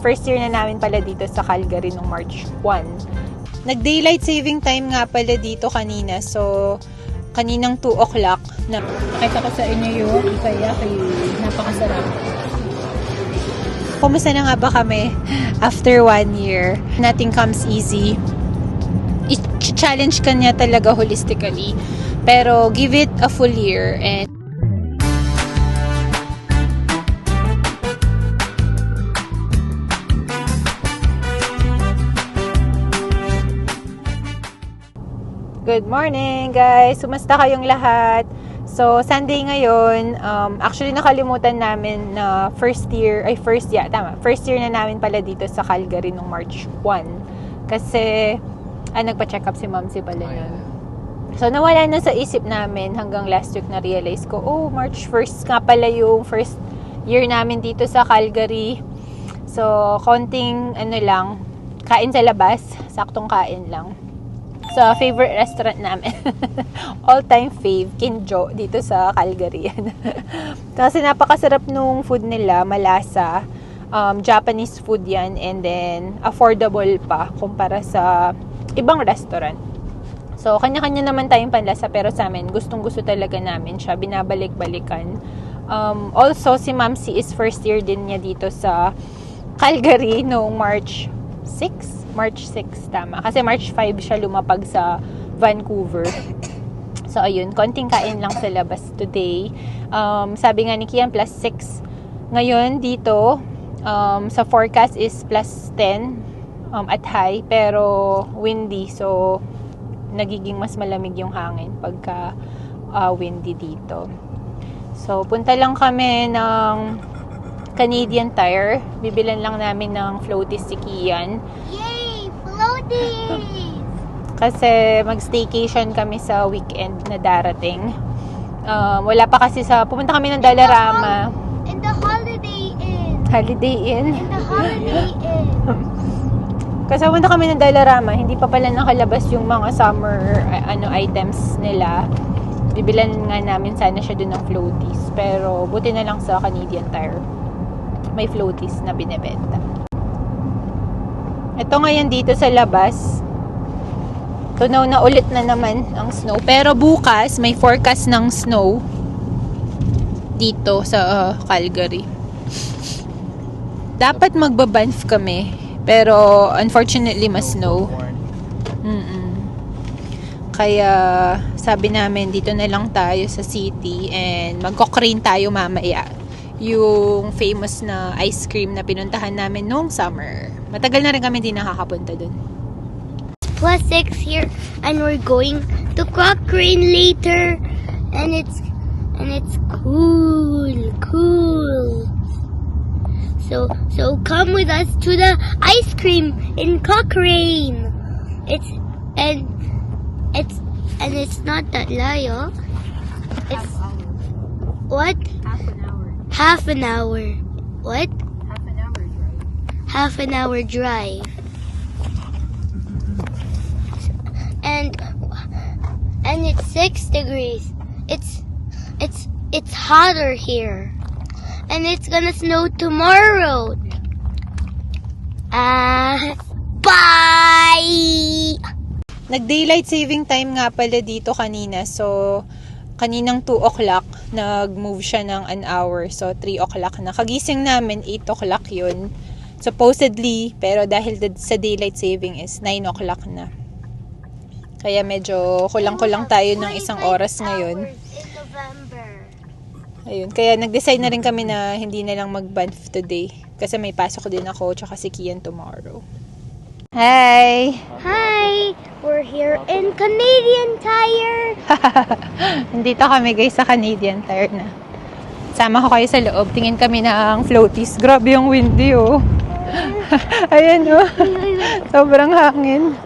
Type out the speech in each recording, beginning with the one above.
First year na namin pala dito sa Calgary nung March 1. Nag-daylight saving time nga pala dito kanina. So, kaninang 2 o'clock na nakita ko sa inyo yung ikayaki. Napakasarap. Kumusta na nga ba kami after 1 year? Nothing comes easy. I-challenge ka niya talaga holistically. Pero give it a full year and good morning guys! Kumusta kayong lahat? So, Sunday ngayon, actually nakalimutan namin na first year na namin pala dito sa Calgary nung March 1. Kasi, nagpa-check up si Ma'am pala nun. So, nawala na sa isip namin hanggang last week na-realize ko, March 1st nga pala yung first year namin dito sa Calgary. So, konting kain sa labas, saktong kain lang. Sa favorite restaurant namin. All-time fave, Kinjo, dito sa Calgary. Kasi napakasarap nung food nila, malasa. Japanese food yan, and then affordable pa kumpara sa ibang restaurant. So, kanya-kanya naman tayong panlasa, pero sa amin, gustong-gusto talaga namin siya, binabalik-balikan. Also, si Ma'am C is first year din niya dito sa Calgary noong March 6, tama. Kasi March 5 siya lumapag sa Vancouver. So, ayun, konting kain lang sa labas today. Sabi nga ni Kian, plus 6. Ngayon, dito, sa forecast is plus 10 at high, pero windy. So, nagiging mas malamig yung hangin pagka windy dito. So, punta lang kami ng Canadian Tire. Bibilan lang namin ng floaties si Kian. Yay! Floaties! Kasi mag-staycation kami sa weekend na darating. Wala pa kasi pupunta kami ng Dollarama. In the Holiday Inn. Holiday Inn? In the Holiday Inn. Kasi pupunta kami ng Dollarama, hindi pa pala nakalabas yung mga summer items nila. Bibilan nga namin sana siya dun ng floaties. Pero buti na lang sa Canadian Tire. May floaties na binebenta. Ito ngayon dito sa labas. Tunaw na ulit na naman ang snow. Pero bukas may forecast ng snow dito sa Calgary. Dapat magbabanff kami. Pero unfortunately mas snow. Kaya sabi namin dito na lang tayo sa city and magko-crane tayo mamaya. Yung famous na ice cream na pinuntahan namin noong summer. Matagal na rin kami din nakakapunta dun. Plus 6 here, and we're going to Cochrane later, and it's cool. So come with us to the ice cream in Cochrane. It's not that layo. It's what? Half an hour. What? Half an hour drive. And it's 6 degrees. It's hotter here. And it's gonna snow tomorrow. Bye! Nag-daylight saving time nga pala dito kanina. So, kaninang 2 o'clock, nag-move siya ng an hour. So, 3 o'clock na. Kagising namin, 8 o'clock yun. Supposedly, pero dahil sa daylight saving is 9 o'clock na. Kaya medyo kulang-kulang tayo ng isang oras ngayon. Ayun, kaya nag-decide na rin kami na hindi na lang mag-Banff today. Kasi may pasok din ako, tsaka si Kian tomorrow. Hi! Hi! We're here in Canadian Tire. Nandito kami guys sa Canadian Tire na. Sama ko kayo sa loob. Tingin kami ng floaties. Grabe yung windy oh. Ayan oh. Sobrang hangin.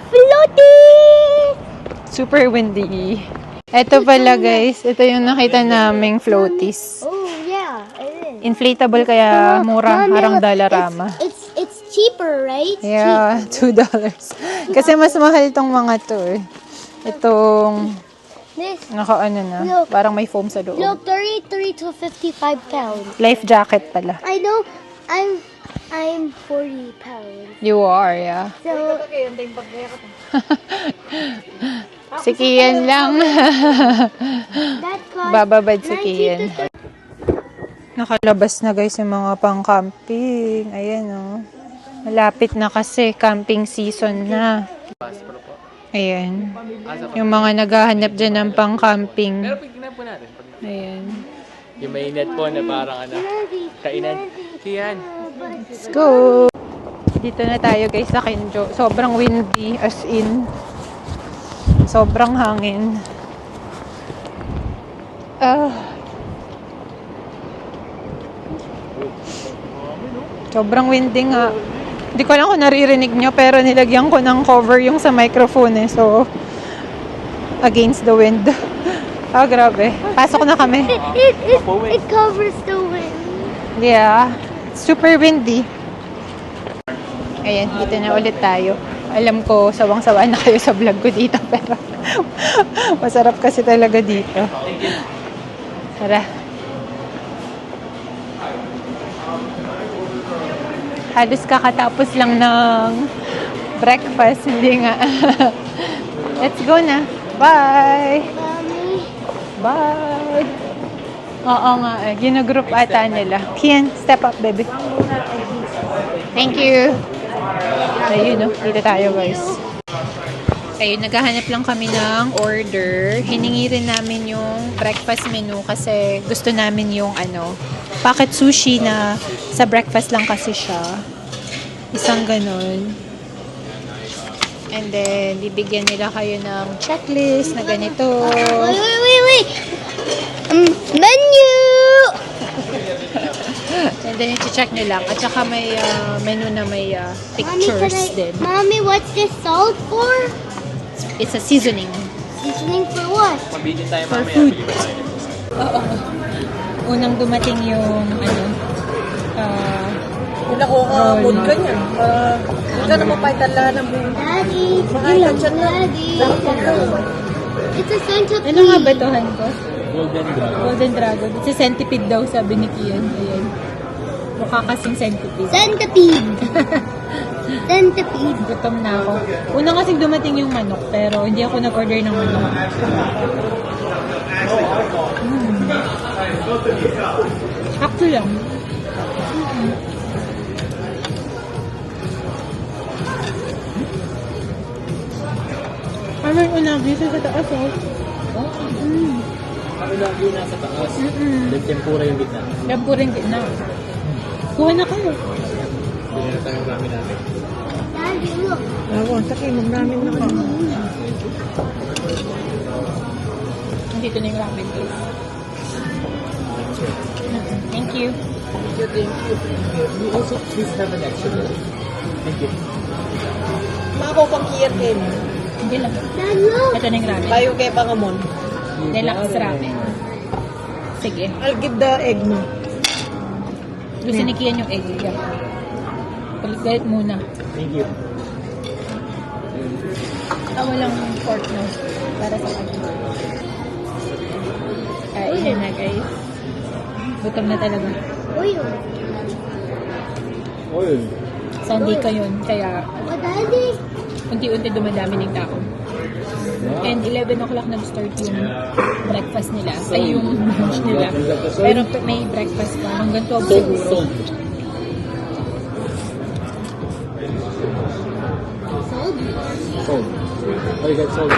Floaties! Super windy. Ito pala guys. Ito yung nakita naming floaties. Oh yeah, it is. Inflatable kaya mura. Harang Dollarama. It's cheaper, right? Yeah, $2. Kasi mas mahal tong mga to eh. Itong This, na. Parang may foam sa loob. look, 33 to 55 pounds. Life jacket pala. I know. I'm 40 pounds. You are, yeah. So, Si Kian lang. that cost Bababad si 90 Kian. to Nakalabas na guys yung mga pang-camping. Ayan oh. Malapit na kasi camping season na. Ayan. Yung mga naghahanap dyan ng pang-camping. Pero pignan po natin. Ayan. Yung may net po na parang kainan. Kian. Let's go! Dito na tayo guys sa Kenjo. Sobrang windy as in. Sobrang hangin. Sobrang windy nga. Hindi ko lang kung naririnig nyo pero nilagyan ko ng cover yung sa microphone eh. So, against the wind. Grabe. Pasok na kami. it covers the wind. Yeah. Super windy. Ayan, dito na ulit tayo. Alam ko, sawang-sawa na kayo sa vlog ko dito, pero masarap kasi talaga dito. Tara. Halos kakatapos lang ng breakfast, hindi nga. Let's go na. Bye! Mommy, Bye! Oo nga, ginagroup ata nila. Kian, step up, baby. Thank you. Ayun, no? Dito tayo, guys. Ayun, naghahanap lang kami ng order. Hiningi rin namin yung breakfast menu kasi gusto namin yung packet sushi na sa breakfast lang kasi siya. Isang ganun. And then, bibigyan nila kayo ng checklist na ganito. wait. Menu! And then, i-check nyo lang. At saka may menu na may pictures din. Mommy, what's this salt for? It's a seasoning. Seasoning for what? Mabili tayo For mamaya. food. Bili pa tayo. Oo. Unang dumating yung Wala ko ka mood ka niyan. Hindi ka na mapaitalala ng buong. Daddy, Daddy. It's a centipede. ano nga ba ito, Han ko? Golden Dragon. Golden Dragon. It's a centipede daw, sabi ni Kian. Ayan. Mukha kasing centipede. Centipede. Centipede. Gutom na ako. Una kasing dumating yung manok, pero hindi ako nag-order ng manok. Sakto lang. Ano yung unagi sa taas, oh? Ako lang yun nasa taas. Then tempura yung gitna. Lab ko rin na. Kuha na kayo. Bili na tayo ramen natin. Daddy, look. Ako, takinom namin na ano. Dito na yung ramen, guys. Thank you. You also please have an extra. Thank you. Mako pang kiyatin. Hindi lang. Dad, look. Ito na yung ramen. Tayo kay Pangamon. Deluxe ramen. Sige. I'll give the egg mo. Gusto ni Kian yung egg. Yeah. Palit muna. Thank you. Walang pork no. Para sa kanya. Ayan na guys. Gutom na talaga. Oil. Oil. Sunday ka yun. Kaya Oh, Daddy. unti-unti dumadami ng tao. And 11 o'clock nag-start yung breakfast nila. Ay, yung lunch nila. Pero may breakfast pa. Hanggang 12 siguro. Sold. Oh, you got sold.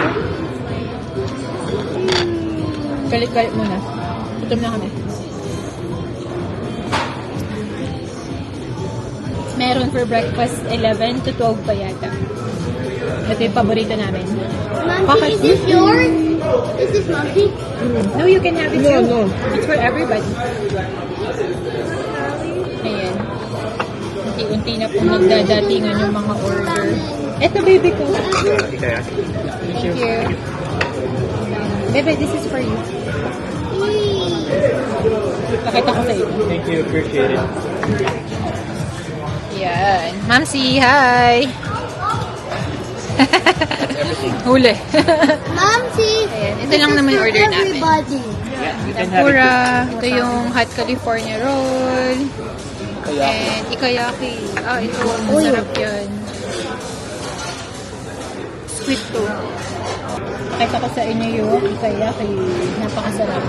Galit-galit muna. Gutom na kami. Meron for breakfast 11 to 12 pa yata. Ito yung paborito namin. Mommy, is this yours? Is this Mommy? No, you can have it No, too. no. It's for everybody. Ayan. Unti-unti na po nagdadatingan yung mga order. Eto, baby ko. Thank you. Baby, this is for you. Pakita ko sa iyo. Thank you. Appreciate it. Yan. Mamsi, hi! Huli. Momsy. Ayan, ito lang naman yung order namin. Everybody. Yeah, you can have it. Tempura. Ito yung hot California roll. And ikayaki. Ito. Masarap yan. Squid to. Pakita ko sa inyo yung ikayaki. Napakasarap.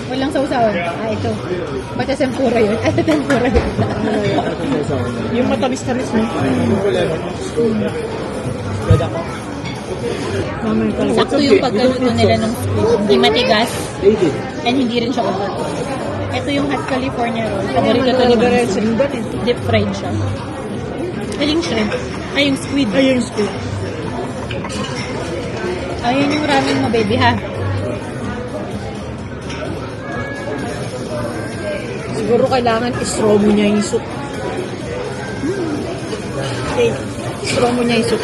Walang sausawan. Ito. Bata tempura yun. Tempura yun. Yung matamis-tamis mo. Sakto yung pagkaluto nila ng squid. Hindi matigas. And hindi rin siya overcooked. Ito yung hot California roll. Paborito to ni Mama. Deep fried siya. Yung shrimp. Yung squid. Ayun, squid. Ayun yung ramen mo, baby, ha? Siguro kailangan i-straw mo niya yung soup. Okay. I-straw mo niya yung soup.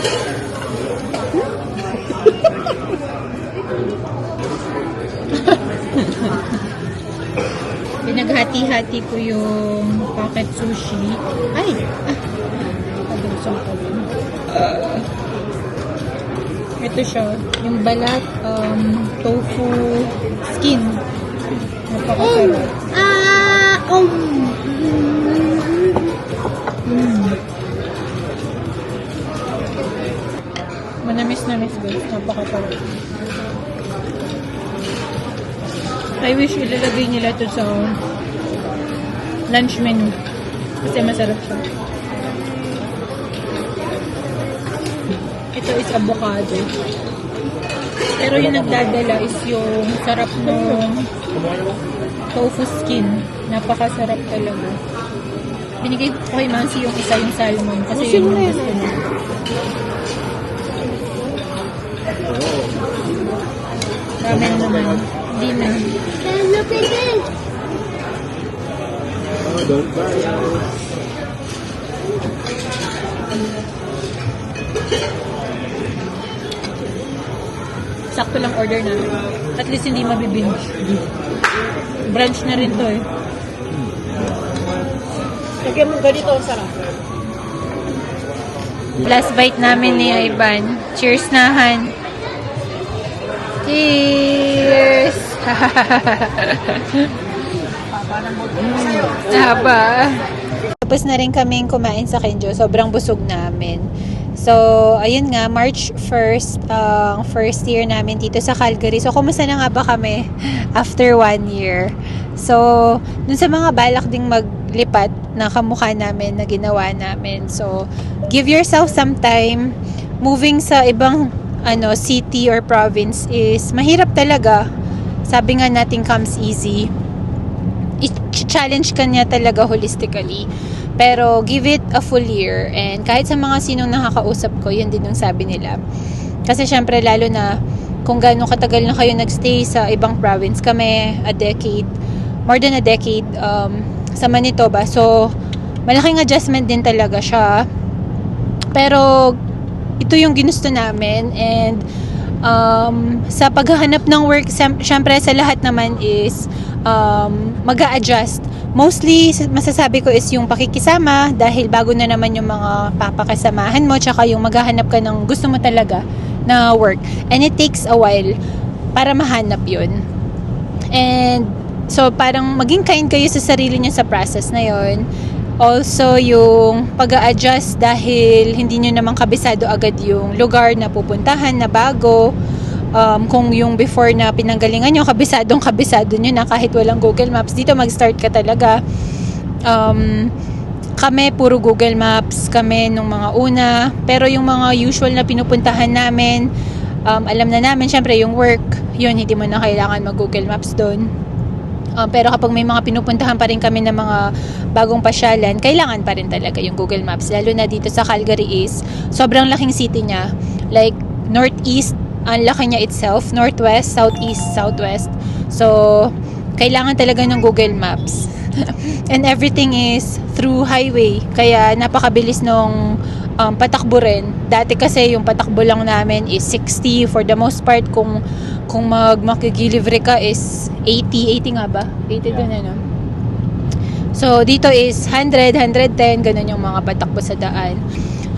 Pinaghati-hati ko yung pocket sushi. Pagdusong ko din. Ito siya. Yung balat, tofu, skin. Napakasarap. Manamis-namis guys. Napakasarap. I wish ilalagay nila to sa lunch menu. Kasi masarap siya. Ito is avocado. Pero yung nagdadala is yung sarap ng tofu skin. Napakasarap talaga. Binigay ko kay Mansi yung isa yung salmon. Kasi yun yung gusto niya. Ramen naman. Hindi na. Look at this. Don't buy out. Sakto lang order namin. At least hindi mabibinge. Brunch na rin to eh. Lagyan mo ganito, ang sarap. Last bite namin ni Ivan. Cheers na, Han. Cheers! Haba. Tapos na rin kaming kumain sa Kenjo. Sobrang busog namin. So, ayun nga, March 1st, first year namin dito sa Calgary. So, kumusta na nga ba kami after 1 year? So, dun sa mga balak ding maglipat na kamukha namin, na ginawa namin. So, give yourself some time. Moving sa ibang city or province is mahirap talaga. Sabi nga natin comes easy. I-challenge ka niya talaga holistically. Pero give it a full year. And kahit sa mga sinong nakakausap ko, yun din yung sabi nila. Kasi syempre lalo na kung gaano katagal na kayo nagstay sa ibang province. Kami, a decade, more than a decade sa Manitoba. So, malaking adjustment din talaga siya. Pero ito yung ginusto namin. And sa paghahanap ng work, syempre sa lahat naman is mag-a-adjust. Mostly, masasabi ko is yung pakikisama dahil bago na naman yung mga papakasamahan mo tsaka yung maghahanap ka ng gusto mo talaga na work. And it takes a while para mahanap yun. And so, parang maging kind kayo sa sarili nyo sa process na yun. Also, yung pag-a-adjust dahil hindi nyo naman kabisado agad yung lugar na pupuntahan na bago. Kung yung before na pinanggalingan nyo, kabisado nyo na kahit walang Google Maps, dito mag-start ka talaga. Kami, puro Google Maps kami nung mga una. Pero yung mga usual na pinupuntahan namin, alam na namin, syempre yung work, yun, hindi mo na kailangan mag-Google Maps doon. Pero kapag may mga pinupuntahan pa rin kami ng mga bagong pasyalan, kailangan pa rin talaga yung Google Maps. Lalo na dito sa Calgary is, sobrang laking city niya. Like, northeast, ang laki niya itself, northwest, southeast, southwest. So, kailangan talaga ng Google Maps. And everything is through highway. Kaya napakabilis nung patakbo rin. Dati kasi yung patakbo lang namin is 60 for the most part. Kung makikilibre ka is 80 nga ba? 80 doon ano. So, dito is 100, 110, ganun yung mga patakbo sa daan.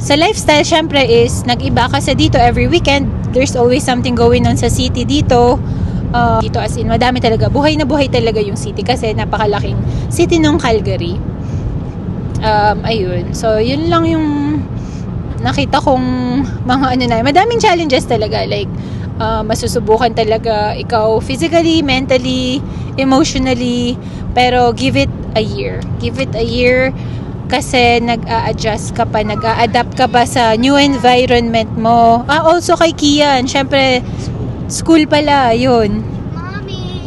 Sa lifestyle, syempre is nag-iba kasi dito every weekend, there's always something going on sa city dito. Dito as in, madami talaga. Buhay na buhay talaga yung city kasi napakalaking city ng Calgary. Ayun. So, yun lang yung nakita kong mga ano na. Madaming challenges talaga. Like, masusubukan talaga ikaw physically, mentally, emotionally. Pero give it a year. Give it a year kasi nag-a-adjust ka pa, nag-a-adapt ka pa sa new environment mo. Also kay Kian, syempre, school pala, yun. Mommy.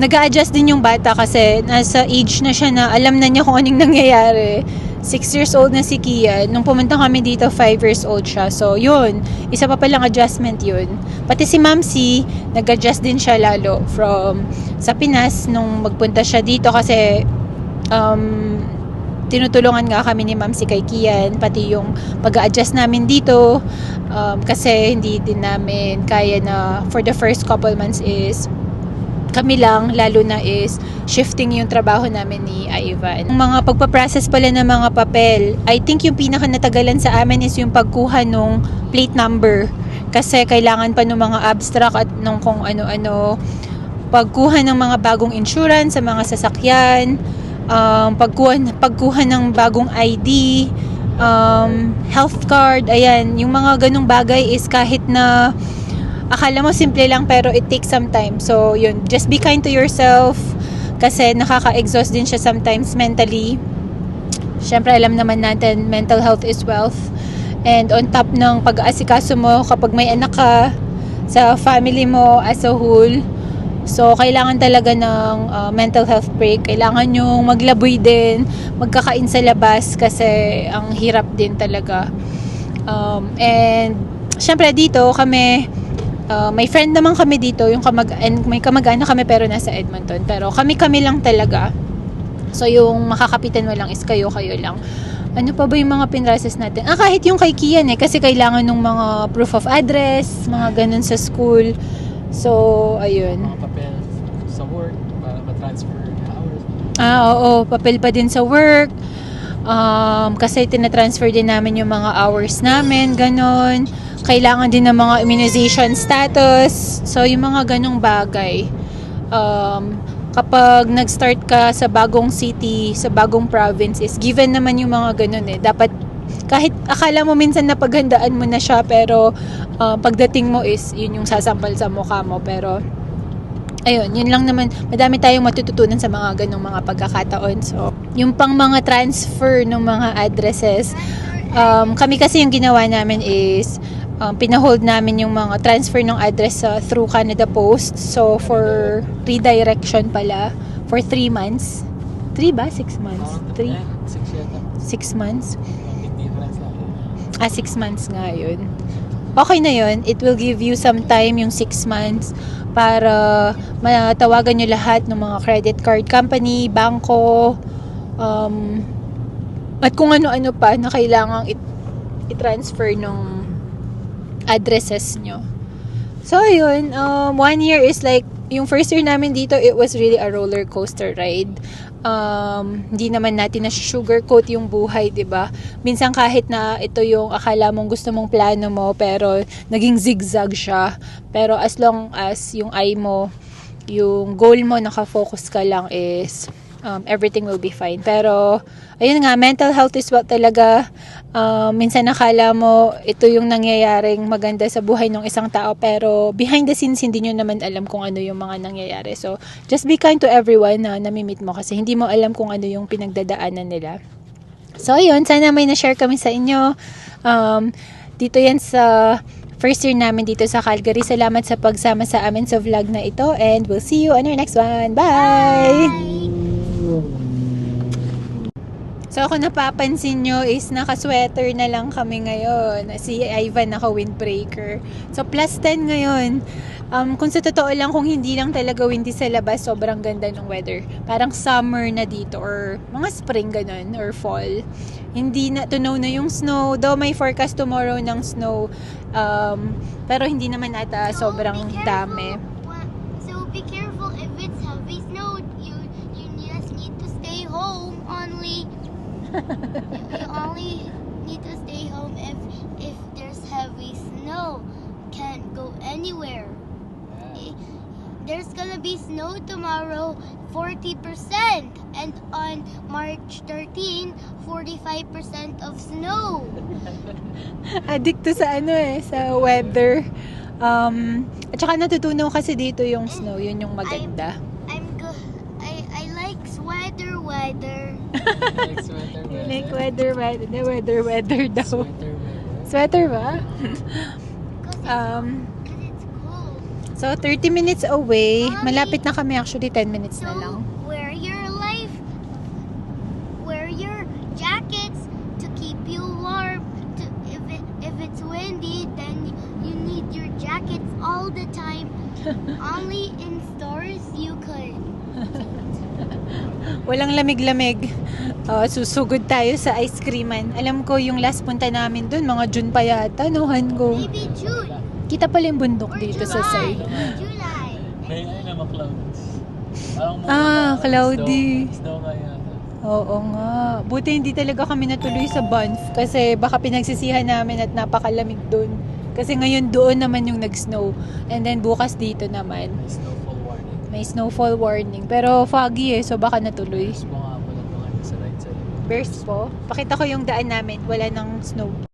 Nag-a-adjust din yung bata kasi nasa age na siya na alam na niya kung anong nangyayari. 6 years old na si Kian. Nung pumunta kami dito, 5 years old siya. So, yun. Isa pa palang adjustment yun. Pati si Mamsi, nag-adjust din siya lalo from sa Pinas nung magpunta siya dito kasi tinutulungan nga kami ni Mamsi kay Kian, pati yung pag-a-adjust namin dito kasi hindi din namin kaya na for the first couple months is kami lang, lalo na is shifting yung trabaho namin ni Ivan. Yung mga pagpaprocess pala ng mga papel, I think yung pinaka natagalan sa amin is yung pagkuha nung plate number kasi kailangan pa ng mga abstract at nung kung ano-ano, pagkuha ng mga bagong insurance sa mga sasakyan, pagkuha ng bagong ID, health card, ayan, yung mga ganung bagay is kahit na akala mo simple lang pero it takes some time. So, yun, just be kind to yourself kasi nakaka-exhaust din siya sometimes mentally. Siyempre, alam naman natin, mental health is wealth. And on top ng pag-aasikaso mo kapag may anak ka sa family mo as a whole, so, kailangan talaga ng mental health break. Kailangan yung maglaboy din, magkakain sa labas kasi ang hirap din talaga. And, syempre dito kami, may friend naman kami dito, may kamag-anak kami pero nasa Edmonton. Pero kami lang talaga. So, yung makakapitan mo lang is kayo lang. Ano pa ba yung mga pinrases natin? Kahit yung kay Kian kasi kailangan ng mga proof of address, mga ganun sa school. So, ayun. Mga papel sa work para ma-transfer hours. Oo, papel pa din sa work. Kasi tinatransfer din namin yung mga hours namin, ganon. Kailangan din ng mga immunization status. So, yung mga ganong bagay. Kapag nag-start ka sa bagong city, sa bagong province, is given naman yung mga ganon eh. Dapat, kahit akala mo minsan napaghandaan mo na siya, pero pagdating mo is, yun yung sasampal sa mukha mo. Pero, ayun, yun lang naman. Madami tayong matututunan sa mga ganong mga pagkakataon. So, yung pang mga transfer ng mga addresses, kami kasi yung ginawa namin is, pinahold namin yung mga transfer ng address through Canada Post. So, for redirection pala, for 3 months. 3 ba? 6 months? 3? 6 months? 6 months nga yun. Okay na yun. It will give you some time yung 6 months para matawagan nyo lahat ng mga credit card company, bangko, at kung ano-ano pa na kailangang i-transfer ng addresses nyo. So, ayun. 1 year is like, yung first year namin dito, it was really a roller coaster ride. Hindi naman natin na-sugarcoat yung buhay, diba? Minsan kahit na ito yung akala mong gusto mong plano mo, pero naging zigzag siya. Pero as long as yung eye mo, yung goal mo, nakafocus ka lang is everything will be fine. Pero, ayun nga, mental health is what talaga. Minsan nakala mo, ito yung nangyayaring maganda sa buhay ng isang tao, pero behind the scenes, hindi nyo naman alam kung ano yung mga nangyayari. So, just be kind to everyone na namimit mo kasi hindi mo alam kung ano yung pinagdadaanan nila. So, ayun, sana may na-share kami sa inyo. Dito yan sa first year namin dito sa Calgary. Salamat sa pagsama sa amin sa vlog na ito and we'll see you on our next one. Bye! So, kung napapansin nyo is naka-sweater na lang kami ngayon. Si Ivan naka-windbreaker. So, plus 10 ngayon. Kung sa totoo lang, kung hindi lang talaga windy sa labas, sobrang ganda ng weather. Parang summer na dito or mga spring ganun or fall. Hindi na, tunaw na yung snow. Though may forecast tomorrow ng snow. Pero hindi naman ata sobrang dami. So be careful if it's heavy snow. You just need to stay home only. You only need to stay home if there's heavy snow. Can't go anywhere. there's gonna be snow tomorrow, 40%. And on March 13, 45% of snow. Addict to sa sa weather. At saka natutunaw kasi dito yung snow, yun yung maganda. I'm good. I like sweater weather. Like sweater You weather. like weather daw. Sweater weather. Sweater ba? Cause it's cold. So 30 minutes away. Malapit na kami actually, 10 minutes So na lang. wear your jackets to keep you warm. If it's windy, then you need your jackets all the time. Only in stores you could. Walang lamig-lamig. Susugod tayo sa ice creaman. Alam ko yung last punta namin dun, mga June pa yata, no, Hango? Maybe June Kita pala yung bundok or dito sa July. side. July. May naman clouds. Parang Cloudy. Snow kaya. Oo nga. Buti hindi talaga kami natuloy sa Banff kasi baka pinagsisihan namin at napakalamig dun. Kasi ngayon doon naman yung nag-snow. And then bukas dito naman. May snowfall warning. May snowfall warning. Pero foggy so baka natuloy. Tapos mga pala mga sa right side. Bears po. Pakita ko yung daan namin. Wala nang snow.